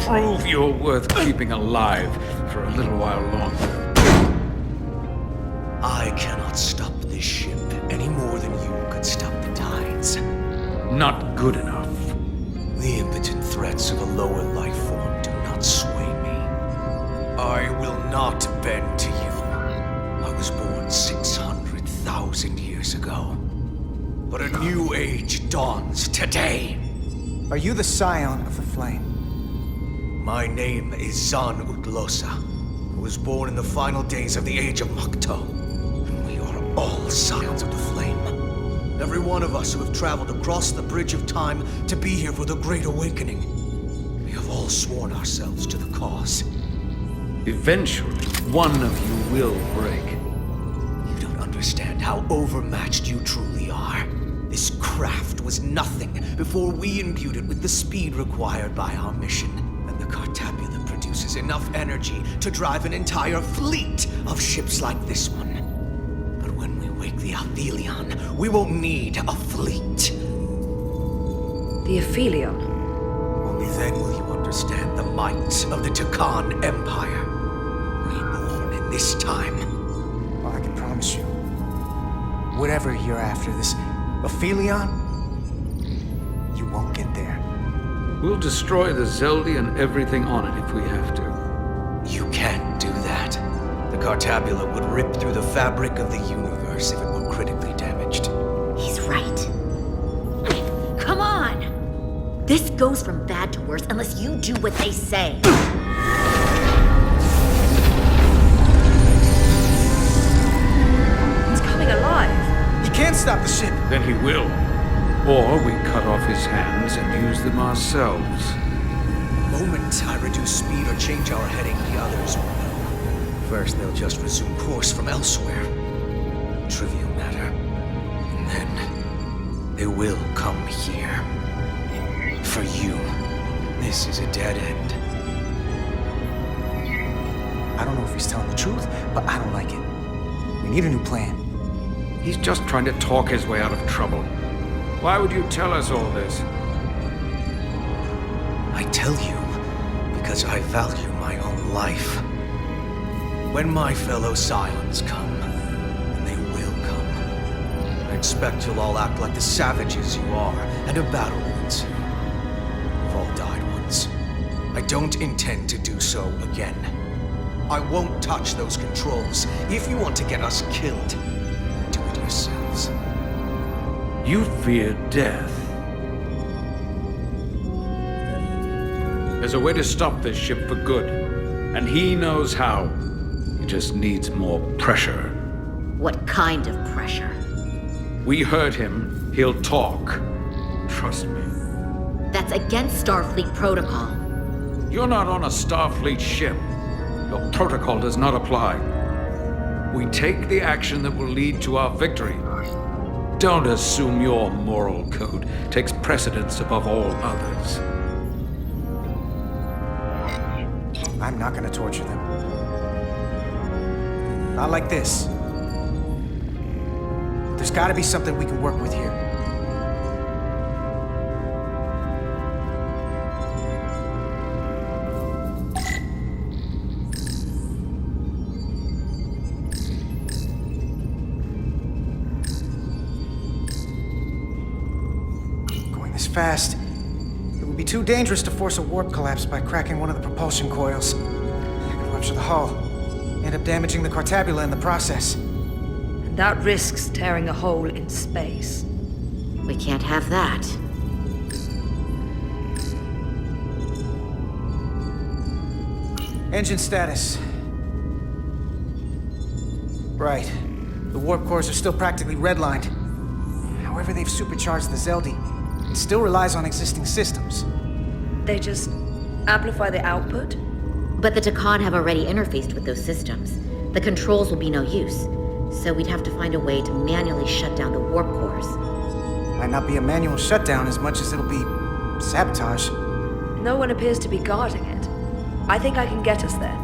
prove you're worth keeping alive for a little while longer. I cannot stop this ship any more than you could stop the tides. Not good enough. The impotent threats of a lower life form do not sway me. I will not bend to you. I was born 600,000 years ago. But a new age dawns today. Are you the scion of the flame? My name is Zan Utlosa. I was born in the final days of the Age of Makto. And we are all scions of the flame. Every one of us who have traveled across the bridge of time to be here for the Great Awakening. We have all sworn ourselves to the cause. Eventually, one of you will break. You don't understand how overmatched you truly are. This craft was nothing before we imbued it with the speed required by our mission. And the Cartabula produces enough energy to drive an entire fleet of ships like this one. But when we wake the Aphelion, we won't need a fleet. The Aphelion? Only then will you understand the might of the Takan Empire. Reborn in this time. Well, I can promise you, whatever you're after, this Aphelion, you won't get there. We'll destroy the Zeldi and everything on it if we have to. You can't do that. The Cartabula would rip through the fabric of the universe if it were critically damaged. He's right. Come on! This goes from bad to worse unless you do what they say. It's coming alive. He can't stop the ship. Then he will. Or we cut off his hands and use them ourselves. The moment I reduce speed or change our heading, the others will know. First, they'll just resume course from elsewhere. Trivial matter. And then, they will come here. For you, this is a dead end. I don't know if he's telling the truth, but I don't like it. We need a new plan. He's just trying to talk his way out of trouble. Why would you tell us all this? I tell you because I value my own life. When my fellow Scions come, and they will come, I expect you'll all act like the savages you are, and a battle will ensue. We've all died once. I don't intend to do so again. I won't touch those controls. If you want to get us killed, do it yourselves. You fear death. There's a way to stop this ship for good, and he knows how. He just needs more pressure. What kind of pressure? We heard him. He'll talk. Trust me. That's against Starfleet protocol. You're not on a Starfleet ship. Your protocol does not apply. We take the action that will lead to our victory. Don't assume your moral code takes precedence above all others. I'm not gonna torture them. Not like this. There's gotta be something we can work with here. Going this fast, it would be too dangerous to force a warp collapse by cracking one of the propulsion coils. I could rupture the hull, end up damaging the Cartabula in the process. And that risks tearing a hole in space. We can't have that. Engine status. Right. The warp cores are still practically redlined. However, they've supercharged the Zeldi. It still relies on existing systems. They just amplify the output? But the Takan have already interfaced with those systems. The controls will be no use. So we'd have to find a way to manually shut down the warp cores. Might not be a manual shutdown as much as it'll be sabotage. No one appears to be guarding it. I think I can get us there.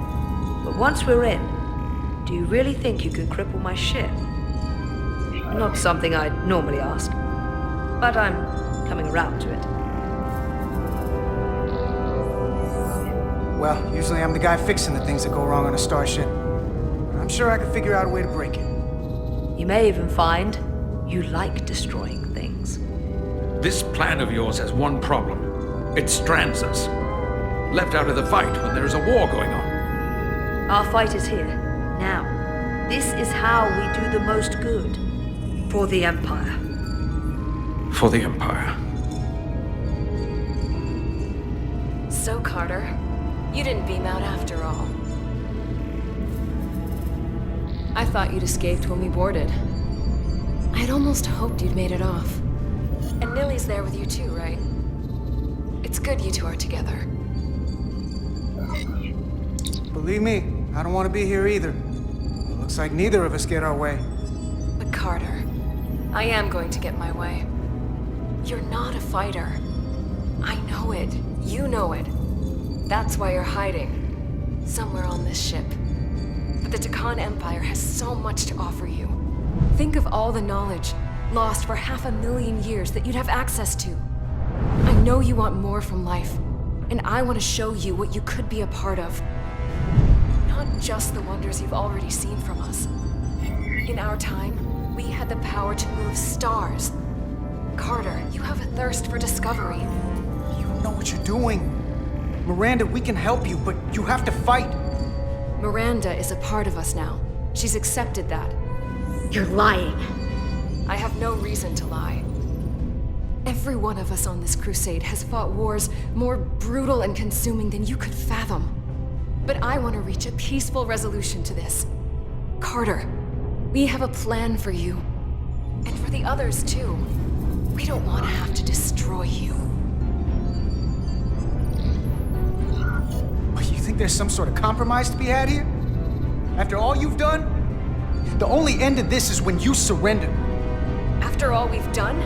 But once we're in, do you really think you can cripple my ship? Not something I'd normally ask, but I'm coming around to it. Well, usually I'm the guy fixing the things that go wrong on a starship. I'm sure I could figure out a way to break it. You may even find you like destroying things. This plan of yours has one problem. It strands us. Left out of the fight when there is a war going on. Our fight is here, now. This is how we do the most good. For the Empire. For the Empire. So, Carter, you didn't beam out after all. I thought you'd escaped when we boarded. I had almost hoped you'd made it off. And Nilly's there with you too, right? It's good you two are together. Believe me, I don't want to be here either. It looks like neither of us get our way. But Carter, I am going to get my way. You're not a fighter. I know it. You know it. That's why you're hiding. Somewhere on this ship. But the Takan Empire has so much to offer you. Think of all the knowledge lost for 500,000 years that you'd have access to. I know you want more from life, and I want to show you what you could be a part of. Not just the wonders you've already seen from us. In our time, we had the power to move stars. Carter, you have a thirst for discovery. You don't know what you're doing. Miranda, we can help you, but you have to fight. Miranda is a part of us now. She's accepted that. You're lying. I have no reason to lie. Every one of us on this crusade has fought wars more brutal and consuming than you could fathom. But I want to reach a peaceful resolution to this. Carter, we have a plan for you. And for the others, too. We don't want to have to destroy you. You think there's some sort of compromise to be had here? After all you've done? The only end of this is when you surrender. After all we've done?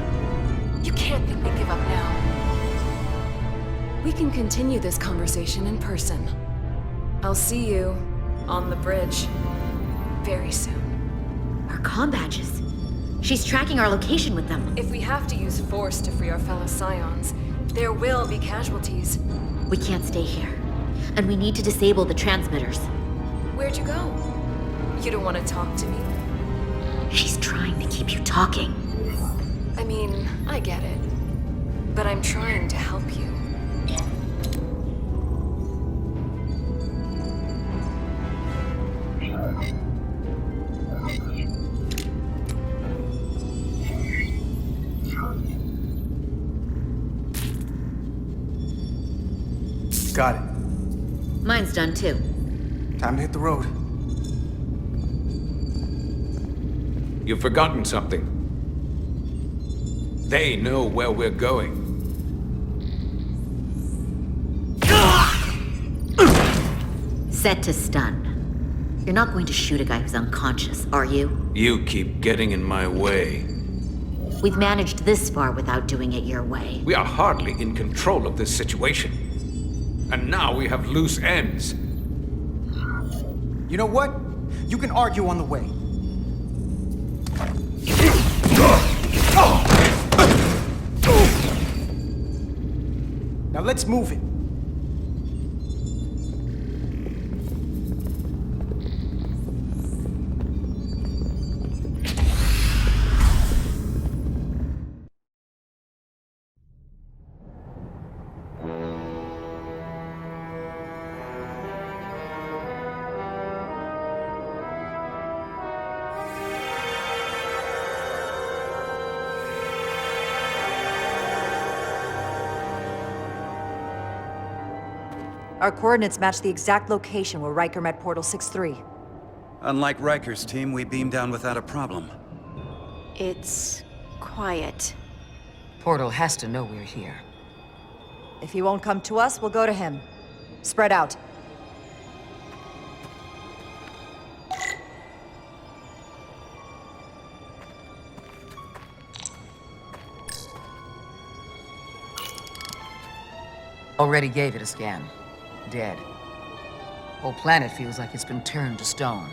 You can't think we give up now. We can continue this conversation in person. I'll see you on the bridge very soon. Our comm badges. She's tracking our location with them. If we have to use force to free our fellow Scions, there will be casualties. We can't stay here. And we need to disable the transmitters. Where'd you go? You don't want to talk to me? She's trying to keep you talking. I mean, I get it. But I'm trying to help you. Got it. Mine's done too. Time to hit the road. You've forgotten something. They know where we're going. Set to stun. You're not going to shoot a guy who's unconscious, are you? You keep getting in my way. We've managed this far without doing it your way. We are hardly in control of this situation. And now we have loose ends. You know what? You can argue on the way. Now let's move it. Our coordinates match the exact location where Riker met Portal 6-3. Unlike Riker's team, we beamed down without a problem. It's quiet. Portal has to know we're here. If he won't come to us, we'll go to him. Spread out. Already gave it a scan. Dead. Whole planet feels like it's been turned to stone.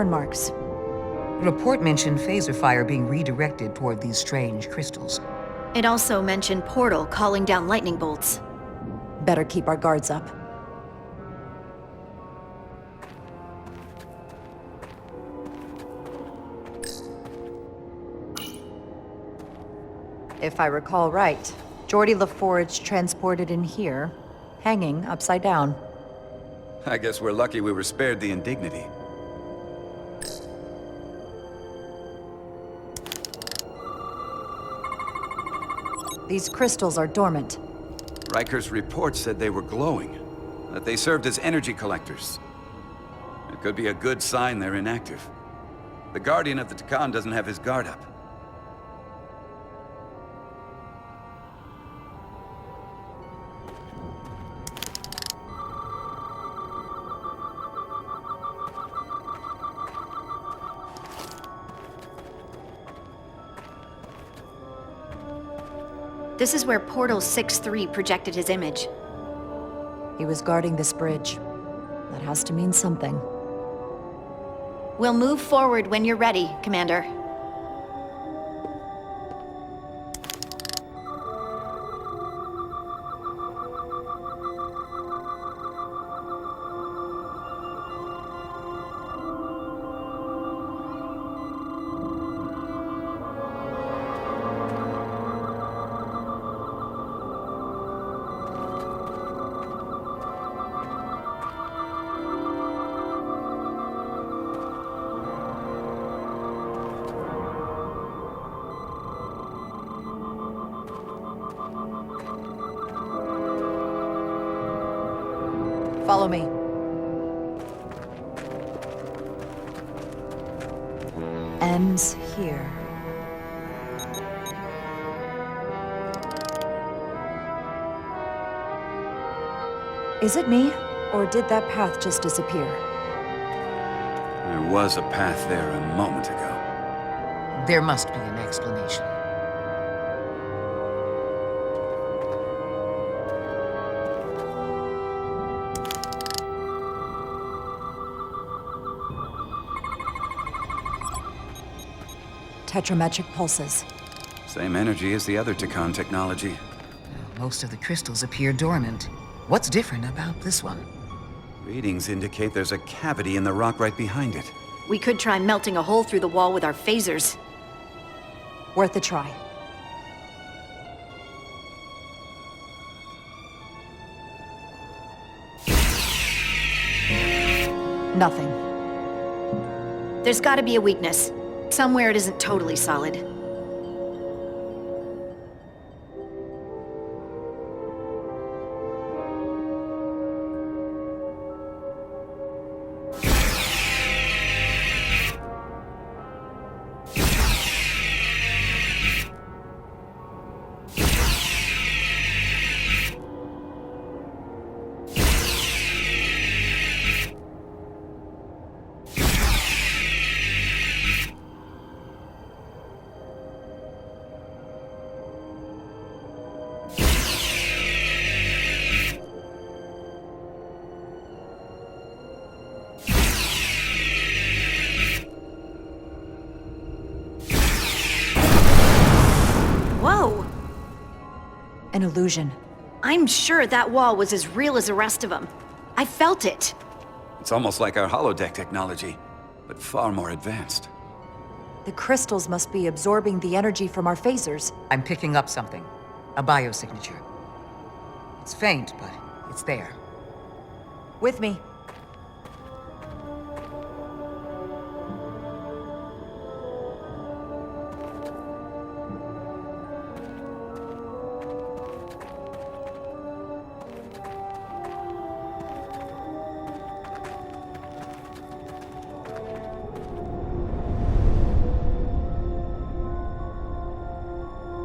burn marks. Report mentioned phaser fire being redirected toward these strange crystals. It also mentioned Portal calling down lightning bolts. Better keep our guards up. If I recall right, Geordie LaForge transported in here, hanging upside down. I guess we're lucky we were spared the indignity. These crystals are dormant. Riker's report said they were glowing, that they served as energy collectors. It could be a good sign they're inactive. The Guardian of the Takan doesn't have his guard up. This is where Portal 6-3 projected his image. He was guarding this bridge. That has to mean something. We'll move forward when you're ready, Commander. Follow me. Ends here. Is it me, or did that path just disappear? There was a path there a moment ago. There must be an explanation. Tetrametric pulses. Same energy as the other Takan technology. Most of the crystals appear dormant. What's different about this one? Readings indicate there's a cavity in the rock right behind it. We could try melting a hole through the wall with our phasers. Worth a try. Nothing. There's gotta be a weakness. Somewhere it isn't totally solid. Whoa! An illusion. I'm sure that wall was as real as the rest of them. I felt it. It's almost like our holodeck technology, but far more advanced. The crystals must be absorbing the energy from our phasers. I'm picking up something. A biosignature. It's faint, but it's there. With me.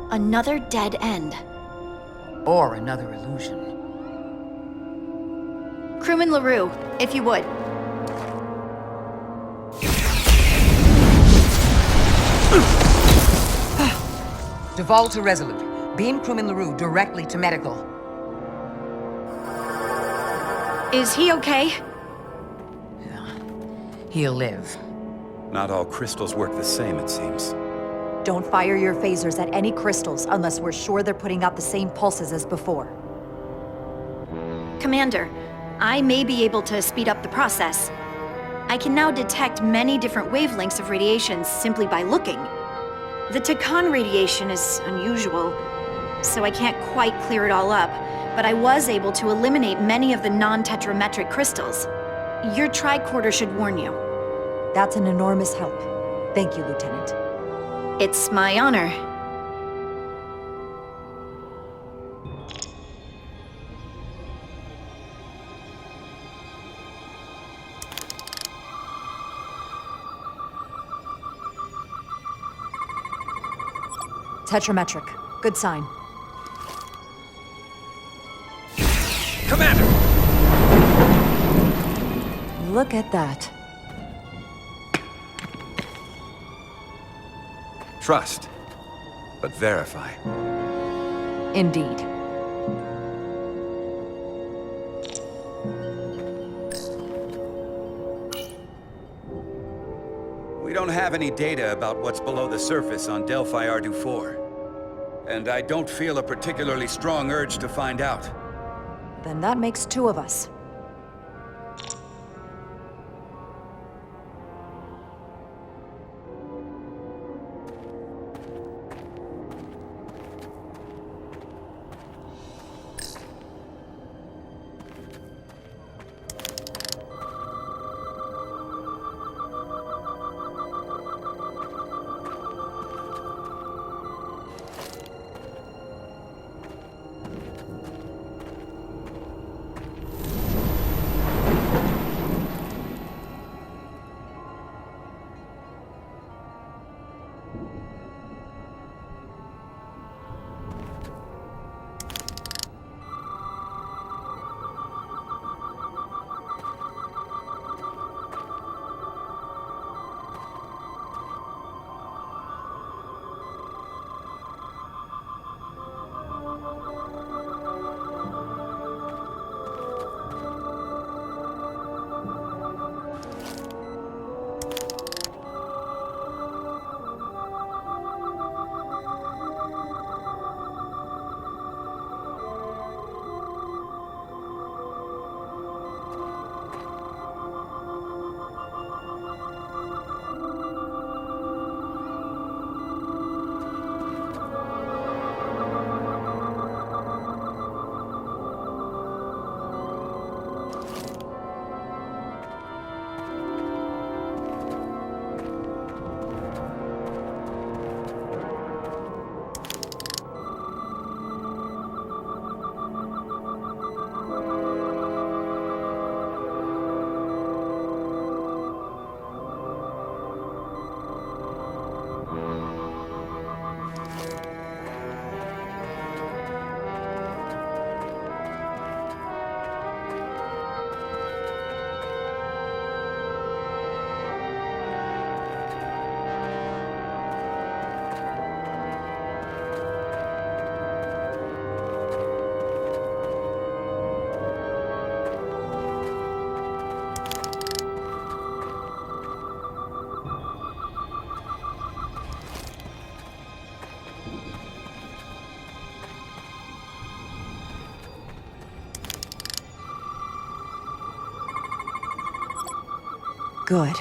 Another dead end. Or another illusion. Crewman LaRue, if you would. Duval to Resolute. Beam crewman LaRue directly to medical. Is he okay? He'll live. Not all crystals work the same, it seems. Don't fire your phasers at any crystals unless we're sure they're putting out the same pulses as before. Commander, I may be able to speed up the process. I can now detect many different wavelengths of radiation simply by looking. The Takan radiation is unusual, so I can't quite clear it all up, but I was able to eliminate many of the non-tetrametric crystals. Your tricorder should warn you. That's an enormous help. Thank you, Lieutenant. It's my honor. Tetrametric. Good sign. Commander! Look at that. Trust, but verify. Indeed. We don't have any data about what's below the surface on Delphi Ardu 4. And I don't feel a particularly strong urge to find out. Then that makes two of us. Good.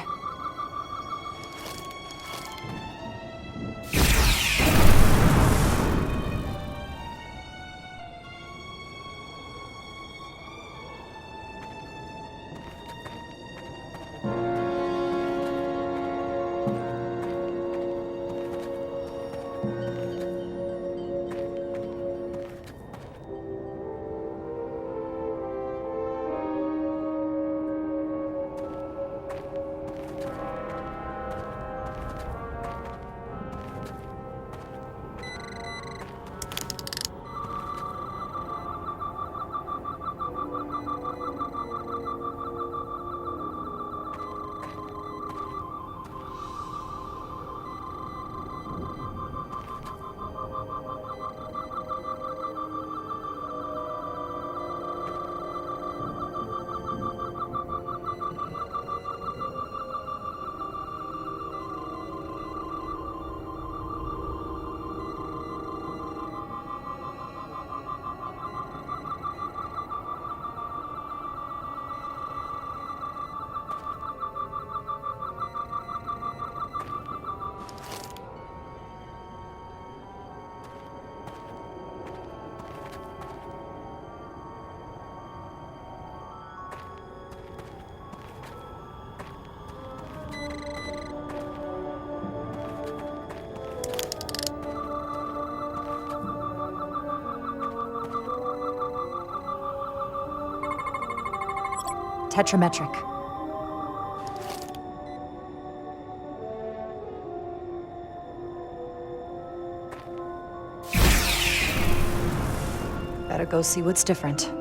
Tetrametric. Better go see what's different.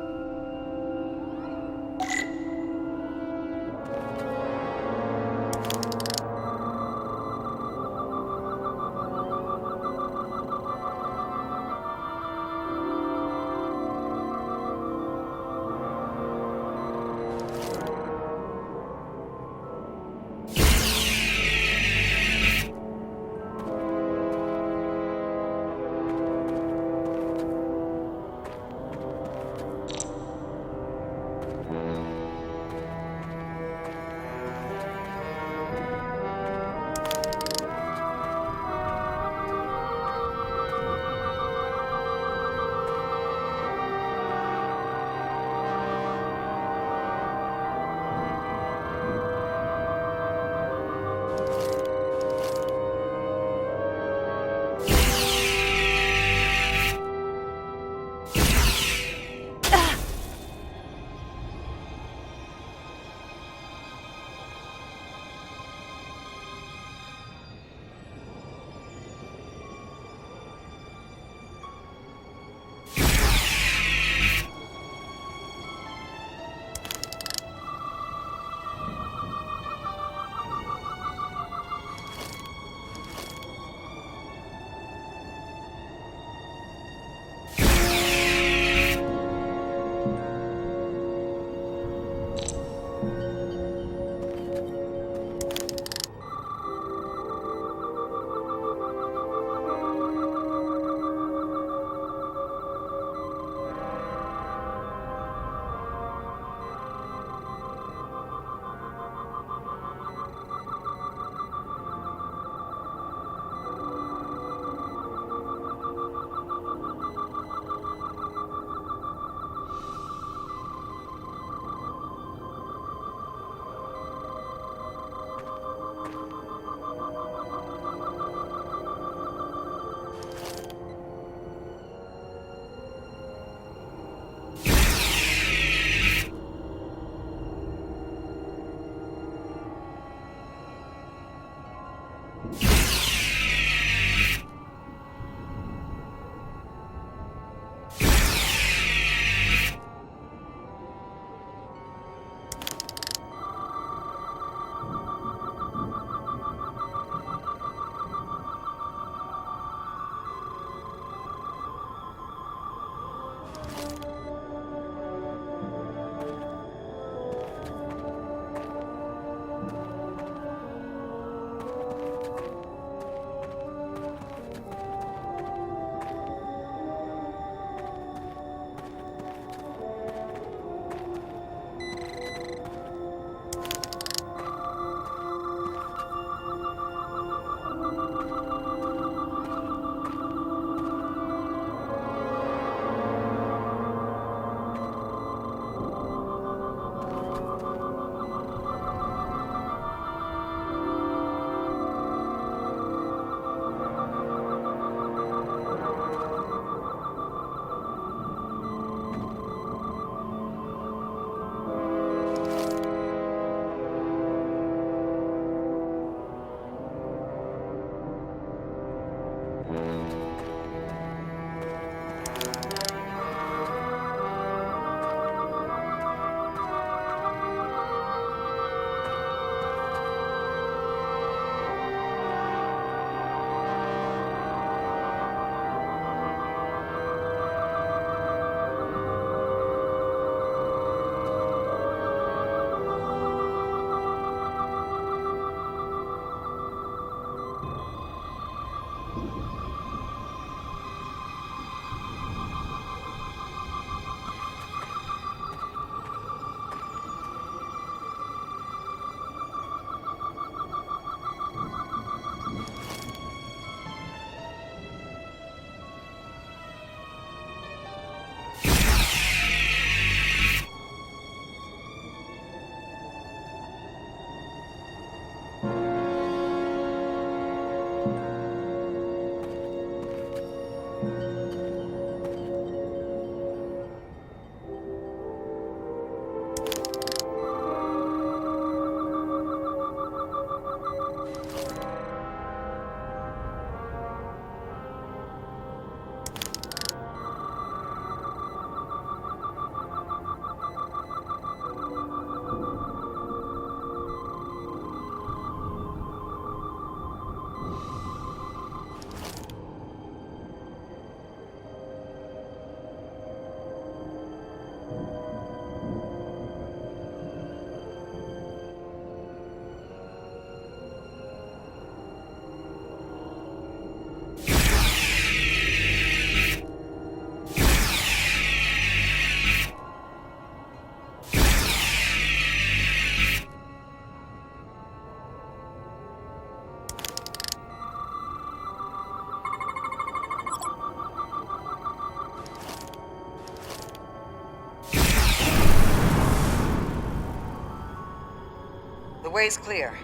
The way's clear.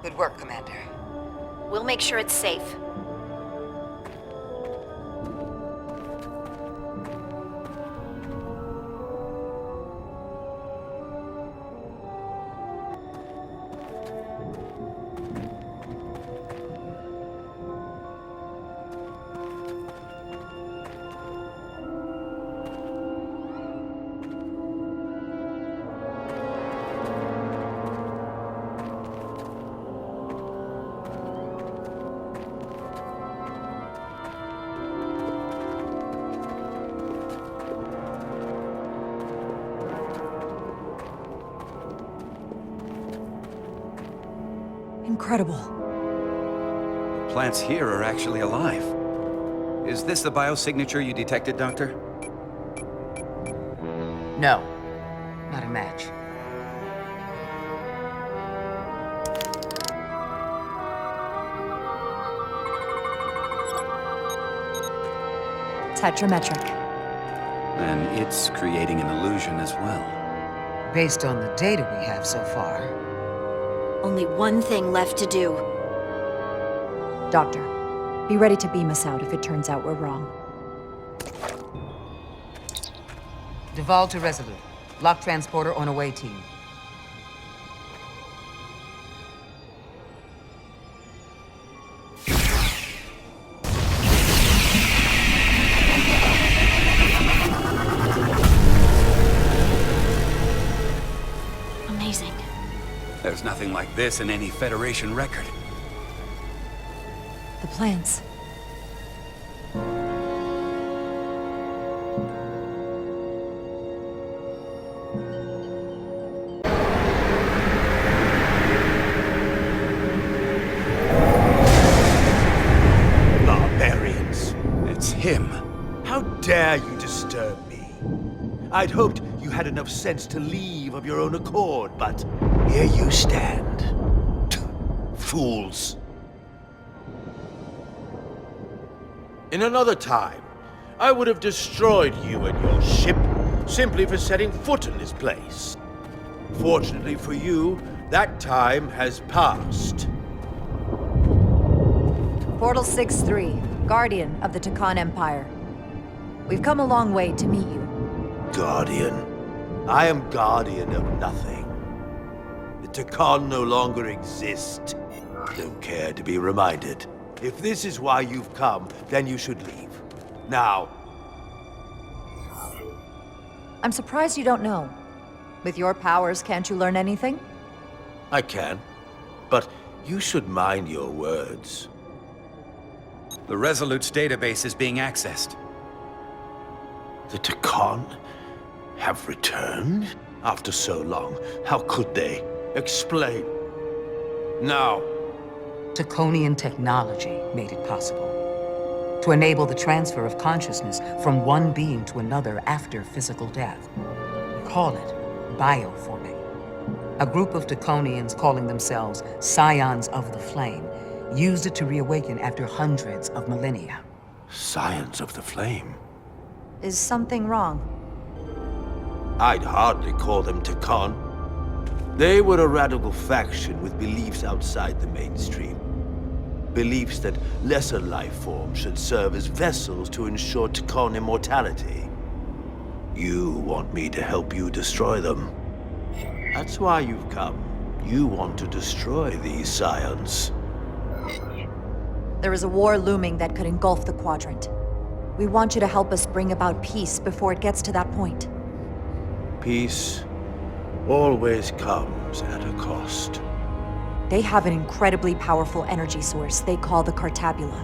Good work, Commander. We'll make sure it's safe. Incredible. The plants here are actually alive. Is this the biosignature you detected, Doctor? No, not a match. Tetrametric. And it's creating an illusion as well. Based on the data we have so far. Only one thing left to do. Doctor, be ready to beam us out if it turns out we're wrong. Duval to Resolute. Lock transporter on away team. Amazing. There's nothing like this in any Federation record. The plans. Barbarians. It's him. How dare you disturb me? I'd hoped you had enough sense to leave of your own accord, but here you stand. Fools. In another time, I would have destroyed you and your ship simply for setting foot in this place. Fortunately for you, that time has passed. Portal 6-3, Guardian of the Takan Empire. We've come a long way to meet you. Guardian. I am guardian of nothing. The Takan no longer exist. Don't care to be reminded. If this is why you've come, then you should leave. Now. I'm surprised you don't know. With your powers, can't you learn anything? I can. But you should mind your words. The Resolute's database is being accessed. The Takan have returned? After so long, how could they? Explain. Now. Taconian technology made it possible to enable the transfer of consciousness from one being to another after physical death. We call it bioforming. A group of Taconians calling themselves Scions of the Flame used it to reawaken after hundreds of millennia. Scions of the Flame? Is something wrong? I'd hardly call them Takan. They were a radical faction with beliefs outside the mainstream. Beliefs that lesser life forms should serve as vessels to ensure Takan immortality. You want me to help you destroy them. That's why you've come. You want to destroy these Scions. There is a war looming that could engulf the Quadrant. We want you to help us bring about peace before it gets to that point. Peace always comes at a cost. They have an incredibly powerful energy source they call the Cartabula.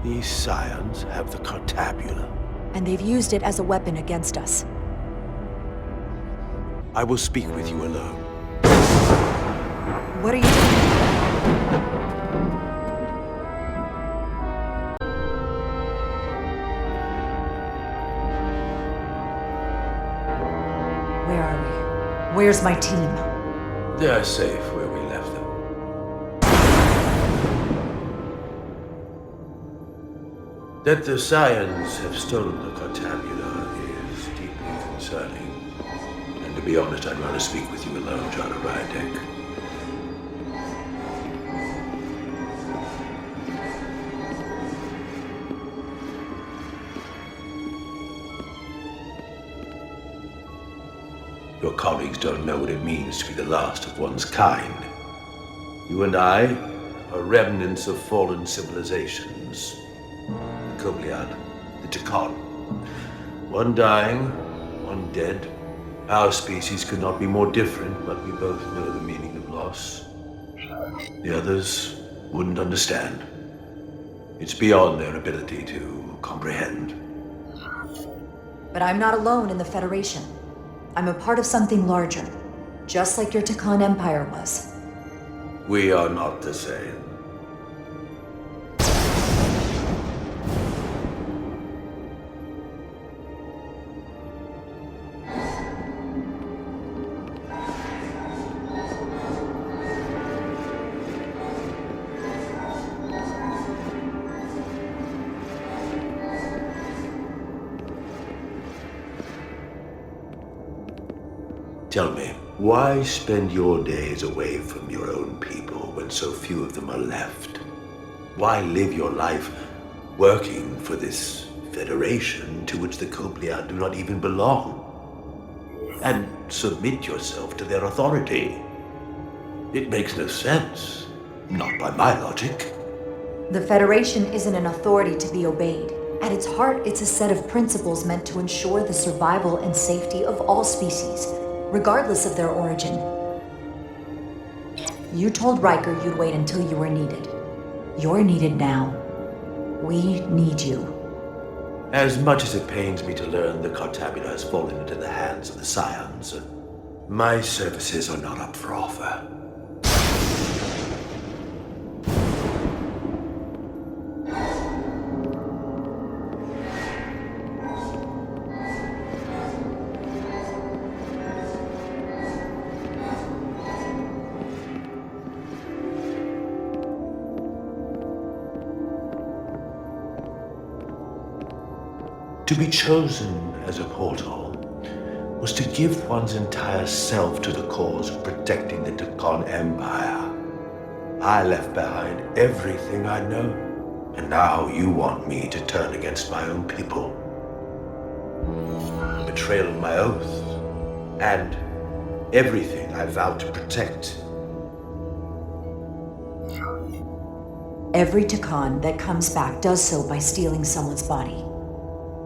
These Scions have the Cartabula. And they've used it as a weapon against us. I will speak with you alone. What are you doing? Where are we? Where's my team? They are safe where we left them. That the Scions have stolen the Cartabula is deeply concerning. And to be honest, I'd rather speak with you alone, John Rydeck. Your colleagues don't know what it means to be the last of one's kind. You and I are remnants of fallen civilizations. The Kobliad, the Tikhon. One dying, one dead. Our species could not be more different, but we both know the meaning of loss. The others wouldn't understand. It's beyond their ability to comprehend. But I'm not alone in the Federation. I'm a part of something larger, just like your Tikhon Empire was. We are not the same. Tell me, why spend your days away from your own people when so few of them are left? Why live your life working for this federation to which the Kobliad do not even belong? And submit yourself to their authority? It makes no sense, not by my logic. The Federation isn't an authority to be obeyed. At its heart, it's a set of principles meant to ensure the survival and safety of all species, regardless of their origin. You told Riker you'd wait until you were needed. You're needed now. We need you. As much as it pains me to learn the Cartabula has fallen into the hands of the Scions, my services are not up for offer. To be chosen as a portal was to give one's entire self to the cause of protecting the Tikhon Empire. I left behind everything I know, and now you want me to turn against my own people. Betrayal of my oath, and everything I vowed to protect. Every Tikhon that comes back does so by stealing someone's body.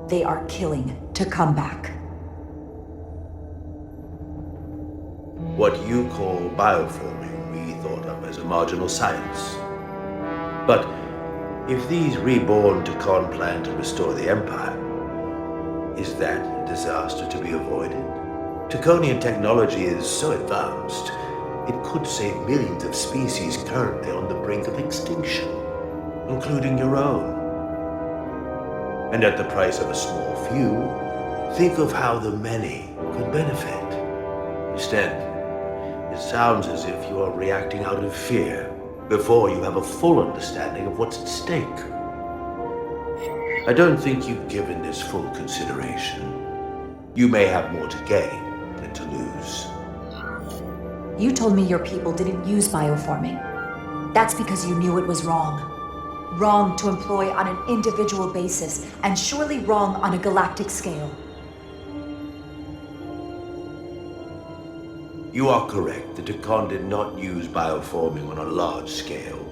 They are killing to come back. What you call bioforming, we thought of as a marginal science. But if these reborn Tikhon plan to restore the Empire, is that a disaster to be avoided? Tikhonian technology is so advanced, it could save millions of species currently on the brink of extinction, including your own. And at the price of a small few, think of how the many could benefit. Instead, it sounds as if you are reacting out of fear before you have a full understanding of what's at stake. I don't think you've given this full consideration. You may have more to gain than to lose. You told me your people didn't use bioforming. That's because you knew it was wrong. Wrong to employ on an individual basis, and surely wrong on a galactic scale. You are correct. The Tikhon did not use bioforming on a large scale.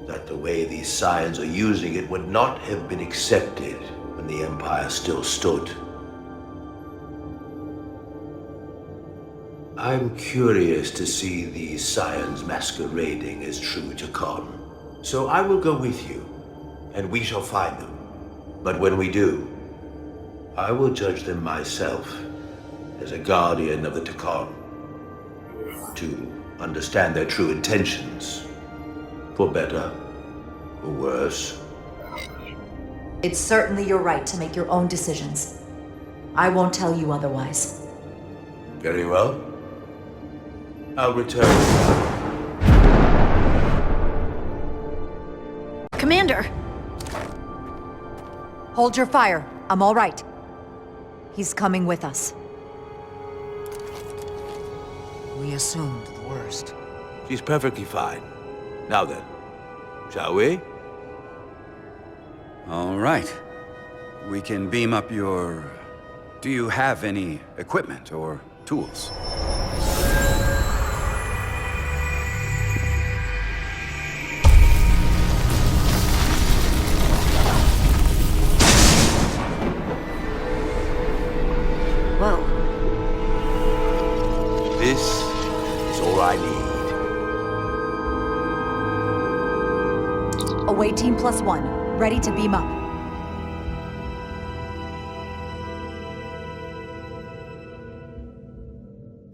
That the way these Scions are using it would not have been accepted when the Empire still stood. I'm curious to see these Scions masquerading as true Tikhon. So I will go with you, and we shall find them. But when we do, I will judge them myself as a guardian of the Takan. To understand their true intentions. For better or worse. It's certainly your right to make your own decisions. I won't tell you otherwise. Very well. I'll return. Commander! Hold your fire. I'm all right. He's coming with us. We assumed the worst. She's perfectly fine. Now then, shall we? All right. We can beam up your... Do you have any equipment or tools? Whoa. This is all I need. Away Team +1, ready to beam up.